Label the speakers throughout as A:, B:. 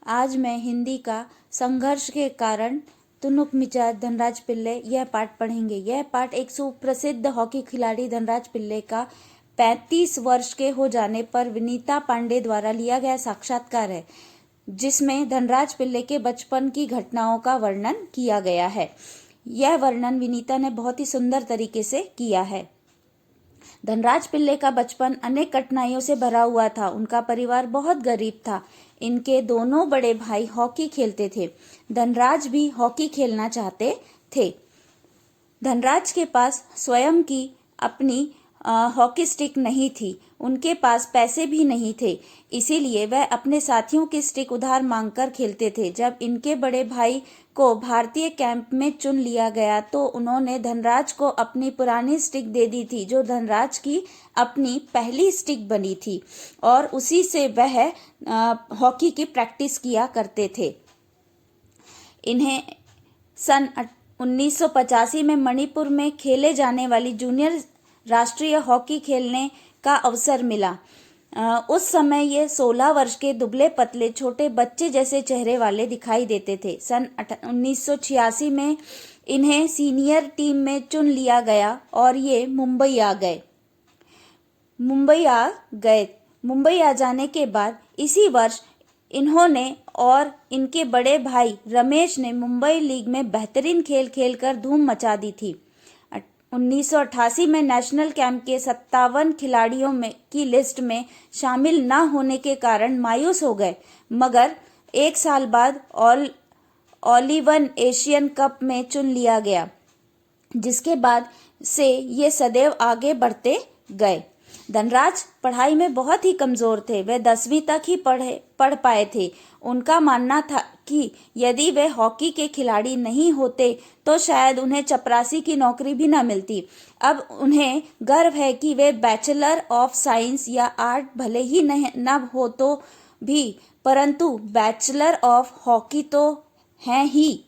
A: आज मैं हिंदी का संघर्ष के कारण तुनुक मिजाज धनराज पिल्ले यह पाठ पढ़ेंगे। यह पाठ एक सुप्रसिद्ध हॉकी खिलाड़ी धनराज पिल्ले का 35 वर्ष के हो जाने पर विनीता पांडे द्वारा लिया गया साक्षात्कार है, जिसमें धनराज पिल्ले के बचपन की घटनाओं का वर्णन किया गया है। यह वर्णन विनीता ने बहुत ही सुंदर तरीके से किया है। धनराज पिल्ले का बचपन अनेक कठिनाइयों से भरा हुआ था। उनका परिवार बहुत गरीब था। इनके दोनों बड़े भाई हॉकी खेलते थे। धनराज भी हॉकी खेलना चाहते थे। धनराज के पास स्वयं की अपनी हॉकी स्टिक नहीं थी। उनके पास पैसे भी नहीं थे, इसीलिए वह अपने साथियों की स्टिक उधार मांगकर खेलते थे। जब इनके बड़े भाई को भारतीय कैंप में चुन लिया गया तो उन्होंने धनराज को अपनी पुरानी स्टिक दे दी थी, जो धनराज की अपनी पहली स्टिक बनी थी, और उसी से वह हॉकी की प्रैक्टिस किया करते थे। इन्हें सन 1985 में मणिपुर में खेले जाने वाली जूनियर राष्ट्रीय हॉकी खेलने का अवसर मिला। उस समय ये 16 वर्ष के दुबले पतले छोटे बच्चे जैसे चेहरे वाले दिखाई देते थे। सन 1986 में इन्हें सीनियर टीम में चुन लिया गया और ये मुंबई आ गए। मुंबई आ जाने के बाद इसी वर्ष इन्होंने और इनके बड़े भाई रमेश ने मुंबई लीग में बेहतरीन खेल खेलकर धूम मचा दी थी। 1988 में नेशनल कैंप के 57 खिलाड़ियों की लिस्ट में शामिल न होने के कारण मायूस हो गए, मगर एक साल बाद ओलिवन एशियन कप में चुन लिया गया, जिसके बाद से ये सदैव आगे बढ़ते गए। धनराज पढ़ाई में बहुत ही कमजोर थे। वे 10वीं तक ही पढ़ पाए थे। उनका मानना था कि यदि वे हॉकी के खिलाड़ी नहीं होते तो शायद उन्हें चपरासी की नौकरी भी न मिलती। अब उन्हें गर्व है कि वे बैचलर ऑफ साइंस या आर्ट भले ही न हो तो भी, परंतु बैचलर ऑफ हॉकी तो हैं ही।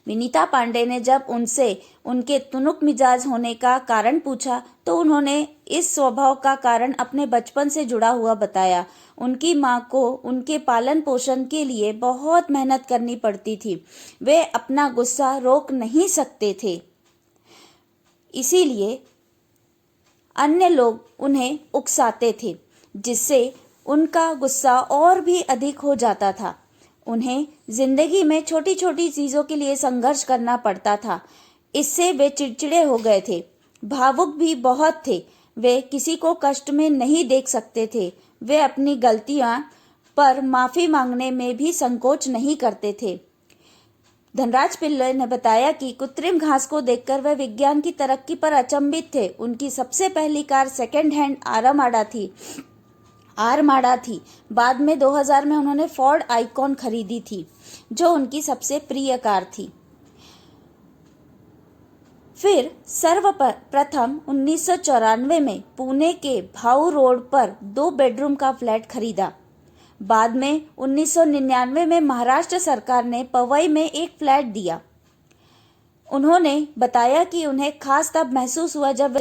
A: विनीता पांडे ने जब उनसे उनके तुनुक मिजाज होने का कारण पूछा तो उन्होंने इस स्वभाव का कारण अपने बचपन से जुड़ा हुआ बताया। उनकी मां को उनके पालन पोषण के लिए बहुत मेहनत करनी पड़ती थी। वे अपना गुस्सा रोक नहीं सकते थे, इसीलिए अन्य लोग उन्हें उकसाते थे, जिससे उनका गुस्सा और भी अधिक हो जाता था। उन्हें जिंदगी में छोटी छोटी चीजों के लिए संघर्ष करना पड़ता था। इससे वे चिड़चिड़े हो गए थे। भावुक भी बहुत थे। वे किसी को कष्ट में नहीं देख सकते थे। वे अपनी गलतियां पर माफी मांगने में भी संकोच नहीं करते थे। धनराज पिल्ले ने बताया कि कृत्रिम घास को देखकर वे विज्ञान की तरक्की पर अचंभित थे। उनकी सबसे पहली कार सेकेंड हैंड आरमाडा थी। बाद में 2000 में उन्होंने फोर्ड आइकॉन खरीदी थी, जो उनकी सबसे प्रिय कार थी। फिर सर्वप्रथम 1994 में पुणे के भाऊ रोड पर 2 बेडरूम का फ्लैट खरीदा। बाद में 1999 में महाराष्ट्र सरकार ने पवई में एक फ्लैट दिया। उन्होंने बताया कि उन्हें खास तब महसूस हुआ जब